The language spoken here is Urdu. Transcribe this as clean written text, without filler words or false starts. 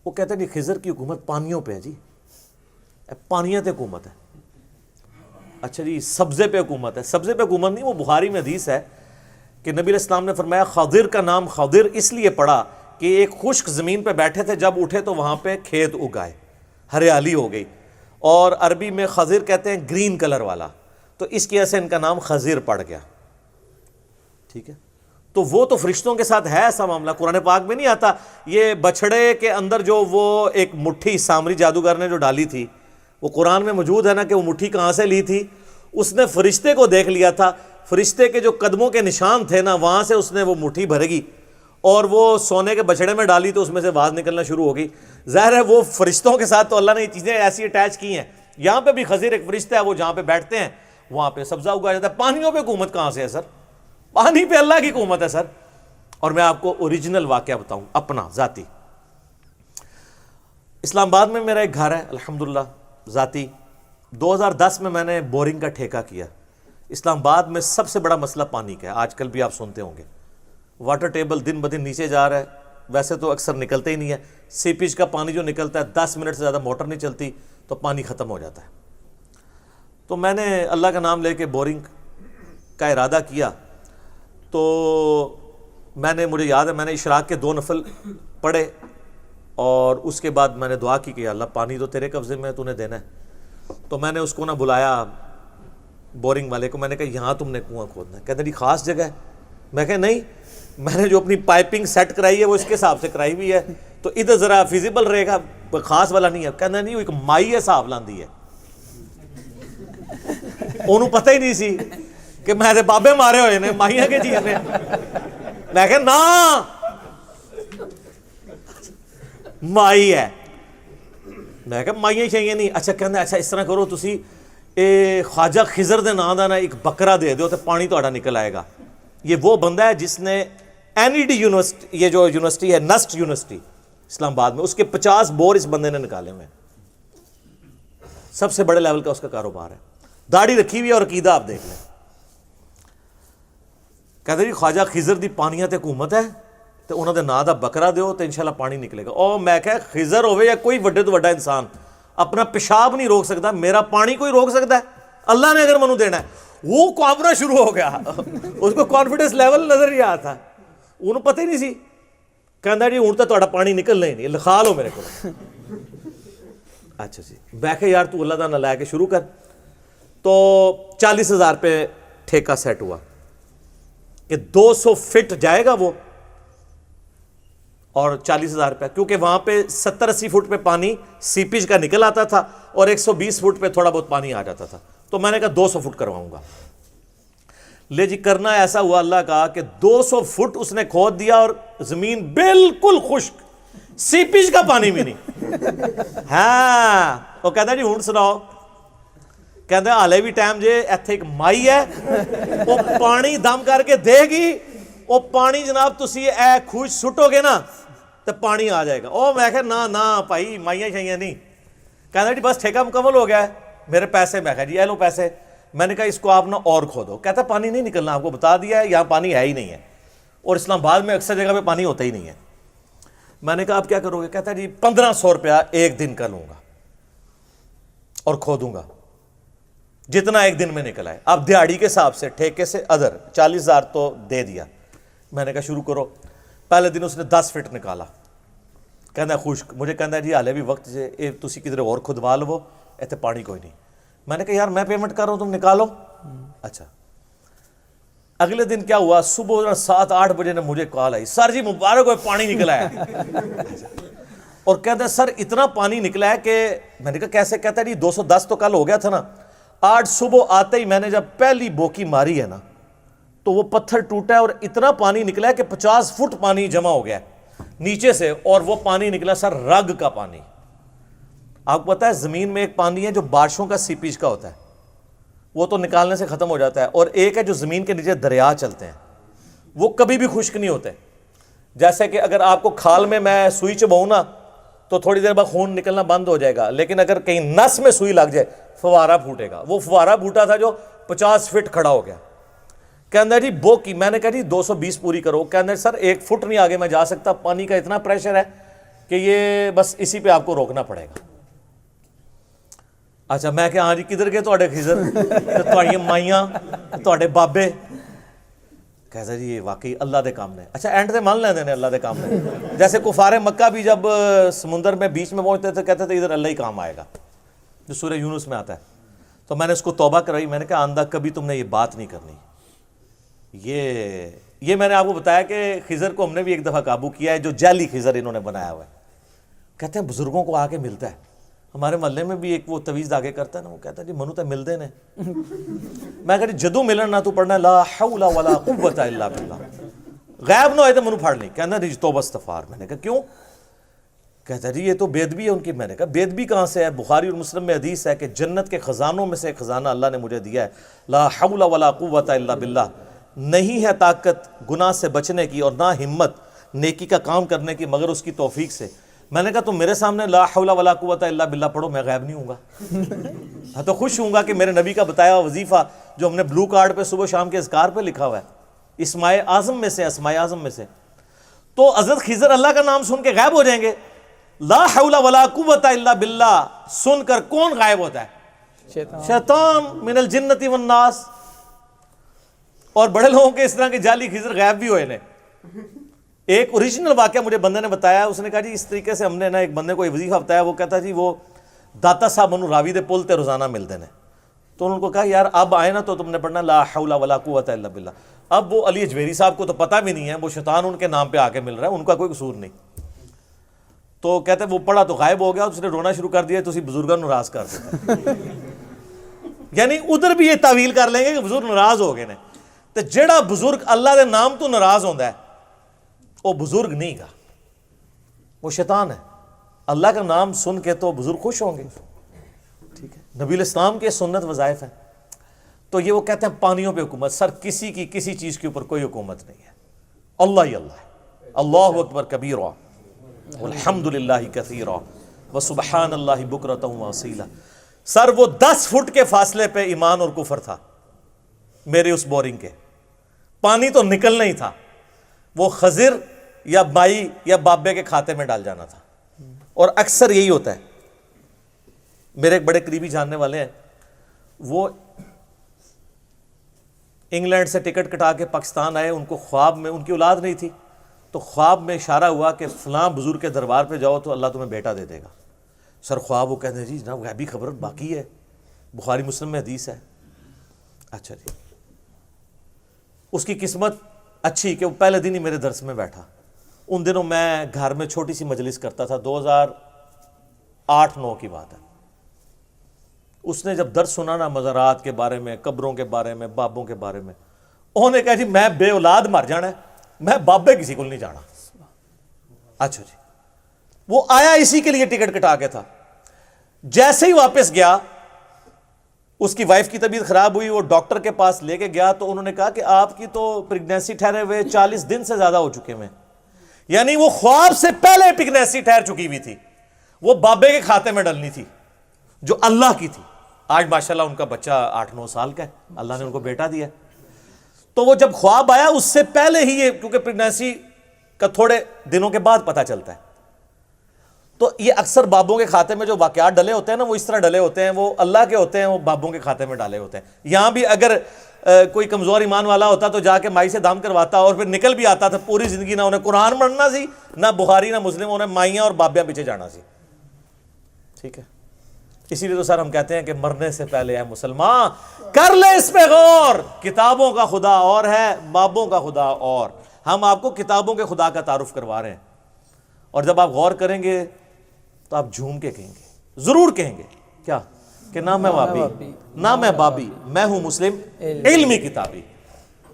وہ کہتے ہیں جی خضر کی حکومت پانیوں پہ ہے جی، پانیوں پہ حکومت ہے۔ اچھا جی سبزے پہ حکومت ہے؟ سبزے پہ حکومت نہیں، وہ بخاری میں حدیث ہے کہ نبی علیہ السلام نے فرمایا خضر کا نام خضر اس لیے پڑا کہ ایک خشک زمین پہ بیٹھے تھے، جب اٹھے تو وہاں پہ کھیت اگائے، ہریالی ہو گئی، اور عربی میں خضر کہتے ہیں گرین کلر والا، تو اس کی وجہ سے ان کا نام خضر پڑ گیا۔ ٹھیک ہے، تو وہ تو فرشتوں کے ساتھ ہے ایسا معاملہ، قرآن پاک میں نہیں آتا۔ یہ بچھڑے کے اندر جو وہ ایک مٹھی سامری جادوگر نے جو ڈالی تھی، وہ قرآن میں موجود ہے نا کہ وہ مٹھی کہاں سے لی تھی؟ اس نے فرشتے کو دیکھ لیا تھا، فرشتے کے جو قدموں کے نشان تھے نا وہاں سے اس نے وہ مٹھی بھرے گی اور وہ سونے کے بچھڑے میں ڈالی تو اس میں سے آواز نکلنا شروع ہو گئی۔ ظاہر ہے وہ فرشتوں کے ساتھ تو اللہ نے یہ چیزیں ایسی اٹیچ کی ہیں۔ یہاں پہ بھی خضر ایک فرشتہ ہے، وہ جہاں پہ بیٹھتے ہیں وہاں پہ سبزہ اگایا جاتا ہے۔ پانیوں پہ حکومت کہاں سے ہے سر؟ پانی پہ اللہ کی حکومت ہے سر۔ اور میں آپ کو اوریجنل واقعہ بتاؤں اپنا ذاتی۔ اسلام آباد میں میرا ایک گھر ہے الحمدللہ ذاتی۔ 2010 میں نے بورنگ کا ٹھیکہ کیا۔ اسلام آباد میں سب سے بڑا مسئلہ پانی کا ہے، آج کل بھی آپ سنتے ہوں گے، واٹر ٹیبل دن بدن نیچے جا رہا ہے، ویسے تو اکثر نکلتے ہی نہیں ہے، سیپیج کا پانی جو نکلتا ہے 10 منٹ سے زیادہ موٹر نہیں چلتی تو پانی ختم ہو جاتا ہے۔ تو میں نے اللہ کا نام لے کے بورنگ کا ارادہ کیا، تو مجھے یاد ہے میں نے اشراق کے 2 نفل پڑھے اور اس کے بعد میں نے دعا کی کہ اللہ پانی تو تیرے قبضے میں ہے، تو نے دینا ہے۔ تو میں نے اس کو نہ بلایا بورنگ والے کو، میں نے کہا یہاں تم نے کنواں کھودنا ہے؟ کہتے جی خاص جگہ ہے۔ میں کہا نہیں، میں نے جو اپنی پائپنگ سیٹ کرائی ہے وہ اس کے حساب سے کرائی ہوئی ہے، تو ادھر ذرا فیزیبل رہے گا، خاص والا نہیں ہے۔ کہنا نہیں وہ ایک مائی حساب لاندی ہے، انہوں پتہ ہی نہیں سی کہ میں تے بابے مارے ہوئے نے مائیاں کے چیز نے۔ میں کہا نا مائی ہے، میں کہا مائیاں چاہیے نہیں۔ اچھا کہنا اچھا اس طرح کرو تسی اے خواجہ خضر دے نام دا نا ایک بکرا دے دیو تے پانی تہاڈا نکل آئے گا۔ یہ وہ بندہ ہے جس نے NED یونیورسٹی، یہ جو یونیورسٹی ہے نسٹ یونیورسٹی اسلام آباد میں، اس کے 50 بور اس بندے نے نکالے ہوئے ہیں۔ سب سے بڑے لیول کا اس کا کاروبار ہے، داڑھی رکھی ہوئی ہے اور عقیدہ آپ دیکھ لیں۔ کہتے جی خواجہ خضر دی پانیاں تے حکومت ہے تو انہوں دے نا دا بکرا دیو تو انشاءاللہ پانی نکلے گا۔ او میں کہا خضر ہوئے یا کوئی وڈے تو وڈا انسان اپنا پیشاب نہیں روک سکتا، میرا پانی کوئی روک سکتا ہے؟ اللہ نے اگر منو دینا ہے۔ وہ کانپنا شروع ہو گیا، اس کو کانفیڈنس لیول نظر نہیں آتا، انہوں پتہ ہی نہیں سی۔ کہندا جی ہوں تو تہاڈا پانی نکلنا ہی نہیں، لکھا لو میرے کو۔ اچھا جی میں کہا یار تو اللہ دا نہ لے کے شروع کر۔ تو 40,000 پہ ٹھیکہ سیٹ ہوا کہ 200 فٹ جائے گا وہ، اور 40,000 روپے، کیونکہ وہاں پہ 70-80 فٹ پہ پانی سیپیج کا نکل آتا تھا اور 120 فٹ پہ تھوڑا بہت پانی آ جاتا تھا۔ تو میں نے کہا 200 فٹ کرواؤں گا۔ لے جی کرنا ایسا ہوا اللہ کا کہ 200 فٹ اس نے کھود دیا اور زمین بالکل خشک، سیپیج کا پانی بھی نہیں۔ ہاں وہ کہتا جی ہوں سناؤ، کہتا ہالے بھی ٹائم جے ایتھے ایک مائی ہے وہ پانی دم کر کے دے گی، وہ پانی جناب تسی اے خوش سٹو گے نا تو پانی آ جائے گا۔ او میں کہا نا نا بھائی مائیاں شائیاں نہیں۔ کہتا جی بس ٹھیکہ مکمل ہو گیا ہے، میرے پیسے۔ میں کہا جی اے لو پیسے۔ میں نے کہا اس کو آپ نا اور کھودو۔ کہتا پانی نہیں نکلنا، آپ کو بتا دیا ہے یہاں پانی ہے ہی نہیں ہے، اور اسلام آباد میں اکثر جگہ پہ پانی ہوتا ہی نہیں ہے۔ میں نے کہا آپ کیا کرو گے؟ کہتا جی 1500 روپیہ ایک دن کا لوں گا اور کھودوں گا جتنا ایک دن میں نکلا ہے۔ اب دیہڑی کے حساب سے ٹھیکے سے ادھر 40,000 تو دے دیا۔ میں نے کہا شروع کرو۔ پہلے دن اس نے 10 فٹ نکالا، کہنا خشک۔ مجھے کہنا جی حالے بھی وقت سے تسی کدھر اور کھدوا لو، ایتھے پانی کوئی نہیں۔ میں نے کہا یار میں پیمنٹ کر رہا ہوں تم نکالو۔ اچھا اگلے دن کیا ہوا، صبح 7-8 بجے نے مجھے کال آئی، سر جی مبارک ہو پانی نکلا ہے۔ اور کہتا ہے سر اتنا پانی نکلا ہے کہ میں نے کہا کیسے؟ کہتا ہے جی 210 تو کل ہو گیا تھا نا، آج صبح آتے ہی میں نے جب پہلی بوکی ماری ہے نا تو وہ پتھر ٹوٹا ہے اور اتنا پانی نکلا ہے کہ 50 فٹ پانی جمع ہو گیا ہے نیچے سے، اور وہ پانی نکلا سر رگ کا پانی۔ آپ کو پتا ہے زمین میں ایک پانی ہے جو بارشوں کا سیپیج کا ہوتا ہے، وہ تو نکالنے سے ختم ہو جاتا ہے، اور ایک ہے جو زمین کے نیچے دریا چلتے ہیں، وہ کبھی بھی خشک نہیں ہوتے۔ جیسے کہ اگر آپ کو کھال میں سوئی چباؤں نا تو تھوڑی دیر بعد خون نکلنا بند ہو جائے گا، لیکن اگر کہیں نس میں سوئی لگ جائے فوارہ پھوٹے گا۔ وہ فوارہ پھوٹا تھا جو 50 فٹ کھڑا ہو گیا۔ کہنا جی بو کی، میں نے کہا جی 220 پوری کرو۔ کہنا سر 1 فٹ نہیں آگے میں جا سکتا، پانی کا اتنا پریشر ہے۔ کہ یہ بس اسی پہ آپ کو روکنا پڑے گا. اچھا میں کہ ہاں جی کدھر گئے تواڈے خضر تواڈیاں مائیاں تواڈے بابے؟ کہتا جی یہ واقعی اللہ دے کام نے. اچھا اینڈ تے مان لیندے نے اللہ دے کام نے. جیسے کفار مکہ بھی جب سمندر میں بیچ میں پہنچتے تھے کہتے تھے ادھر اللہ ہی کام آئے گا، جو سورہ یونس میں آتا ہے. تو میں نے اس کو توبہ کرائی، میں نے کہا آندہ کبھی تم نے یہ بات نہیں کرنی. یہ میں نے آپ کو بتایا کہ خضر کو ہم نے بھی ایک دفعہ قابو کیا ہے، جو جعلی خضر انہوں نے بنایا ہوا ہے. کہتے ہیں بزرگوں کو آ کے ملتا ہے. ہمارے محلے میں بھی ایک وہ تویز آگے کرتا ہے نا، وہ کہتا ہے جی منو تے ملدے نے. میں کہا جی جدوں ملن نہ تو پڑھنا لا حول ولا قوت الا باللہ، غائب نہ ہوئے تو منو پھاڑ نہیں. کہنا جی توبہ استغفار. میں نے کہا کیوں؟ کہتا ہے جی یہ تو بے ادبی ہے ان کی. میں نے کہا بے ادبی کہاں سے ہے؟ بخاری اور مسلم میں حدیث ہے کہ جنت کے خزانوں میں سے ایک خزانہ اللہ نے مجھے دیا ہے، لا حول ولا قوت الا باللہ. نہیں ہے طاقت گناہ سے بچنے کی اور نہ ہمت نیکی کا کام کرنے کی مگر اس کی توفیق سے. میں نے کہا تم میرے سامنے لا حول ولا قوت الا باللہ پڑھو، میں غائب نہیں ہوں گا. ہاں تو خوش ہوں گا کہ میرے نبی کا بتایا ہوا وظیفہ جو ہم نے بلو کارڈ پہ صبح شام کے اذکار پہ لکھا ہوا ہے، اسماء اعظم میں سے، اسماء اعظم میں سے. تو حضرت خضر اللہ کا نام سن کے غائب ہو جائیں گے. لا حول ولا قوت الا باللہ سن کر کون غائب ہوتا ہے؟ شیطان من الجنت والناس. اور بڑے لوگوں کے اس طرح کے جعلی خضر غائب بھی ہوئے نے. ایک اوریجنل واقعہ مجھے بندے نے بتایا، اس نے کہا جی اس طریقے سے ہم نے نا ایک بندے کو ایک وظیفہ بتایا. وہ کہتا جی وہ داتا صاحب منو راوی دے پل تے روزانہ ملتے ہیں. تو انہوں کو کہا یار اب آئے نا تو تم نے پڑھنا لا حول ولا قوت الا باللہ. اب وہ علی اجویری صاحب کو تو پتہ بھی نہیں ہے، وہ شیطان ان کے نام پہ آ کے مل رہا ہے، ان کا کوئی قصور نہیں. تو کہتے وہ پڑھا تو غائب ہو گیا، اس نے رونا شروع کر دیا تو اسی بزرگاں ناراض کر دیا. یعنی ادھر بھی یہ تعویل کر لیں گے کہ بزرگ ناراض ہو گئے نے. تو جڑا بزرگ اللہ دے نام تو ناراض ہوندا ہے وہ بزرگ نہیں گا، وہ شیطان ہے. اللہ کا نام سن کے تو بزرگ خوش ہوں گے. ٹھیک ہے، نبی الاسلام کے سنت وظائف ہیں. تو یہ وہ کہتے ہیں پانیوں پہ حکومت، سر کسی کی کسی چیز کے اوپر کوئی حکومت نہیں ہے، اللہ ہی اللہ ہے. اللہ اکبر کبیرا والحمد للہ کثیرا وسبحان اللہ بکرۃ واصیلا. سر وہ 10 فٹ کے فاصلے پہ ایمان اور کفر تھا میرے اس بورنگ کے. پانی تو نکلنا ہی تھا، وہ خضر یا بائی یا بابے کے کھاتے میں ڈال جانا تھا. اور اکثر یہی ہوتا ہے. میرے ایک بڑے قریبی جاننے والے ہیں، وہ انگلینڈ سے ٹکٹ کٹا کے پاکستان آئے. ان کو خواب میں، ان کی اولاد نہیں تھی، تو خواب میں اشارہ ہوا کہ فلاں بزرگ کے دربار پہ جاؤ تو اللہ تمہیں بیٹا دے دے گا. سر خواب وہ کہتے ہیں جی جناب غیبی خبر باقی ہے، بخاری مسلم میں حدیث ہے. اچھا جی، اس کی قسمت اچھی کہ وہ پہلے دن ہی میرے درس میں بیٹھا. ان دنوں میں گھر میں چھوٹی سی مجلس کرتا تھا، 2008-9 کی بات ہے. اس نے جب درس سنا نا مزارات کے بارے میں، قبروں کے بارے میں، بابوں کے بارے میں، انہوں نے کہا جی میں بے اولاد مر جانا ہے، میں بابے کسی کو نہیں جانا. اچھا جی، وہ آیا اسی کے لیے ٹکٹ کٹا کے تھا. جیسے ہی واپس گیا اس کی وائف کی طبیعت خراب ہوئی، وہ ڈاکٹر کے پاس لے کے گیا تو انہوں نے کہا کہ آپ کی تو پریگنینسی ٹھہرے ہوئے 40 دن سے زیادہ ہو چکے ہیں. یعنی وہ خواب سے پہلے پریگنینسی ٹھہر چکی ہوئی تھی، وہ بابے کے کھاتے میں ڈلنی تھی جو اللہ کی تھی. آج ماشاءاللہ ان کا بچہ 8-9 سال کا ہے، اللہ نے ان کو بیٹا دیا. تو وہ جب خواب آیا اس سے پہلے ہی یہ، کیونکہ پریگنینسی کا تھوڑے دنوں کے بعد پتہ چلتا ہے، تو یہ اکثر بابوں کے کھاتے میں جو واقعات ڈلے ہوتے ہیں نا وہ اس طرح ڈلے ہوتے ہیں، وہ اللہ کے ہوتے ہیں، وہ بابوں کے کھاتے میں ڈالے ہوتے ہیں. یہاں بھی اگر کوئی کمزور ایمان والا ہوتا تو جا کے مائی سے دام کرواتا اور پھر نکل بھی آتا تھا. پوری زندگی نہ انہیں قرآن پڑھنا سی، نہ بخاری نہ مسلم، انہیں مائیاں اور بابیاں پیچھے جانا سی. ٹھیک ہے، اسی لیے تو سر ہم کہتے ہیں کہ مرنے سے پہلے اے مسلمان کر لے اس پہ غور. کتابوں کا خدا اور ہے، بابوں کا خدا اور. ہم آپ کو کتابوں کے خدا کا تعارف کروا رہے ہیں، اور جب آپ غور کریں گے تو آپ جھوم کے کہیں گے، ضرور کہیں گے کیا کہ نہ میں وابی نہ میں بابی، میں ہوں مسلم علمی کتابی.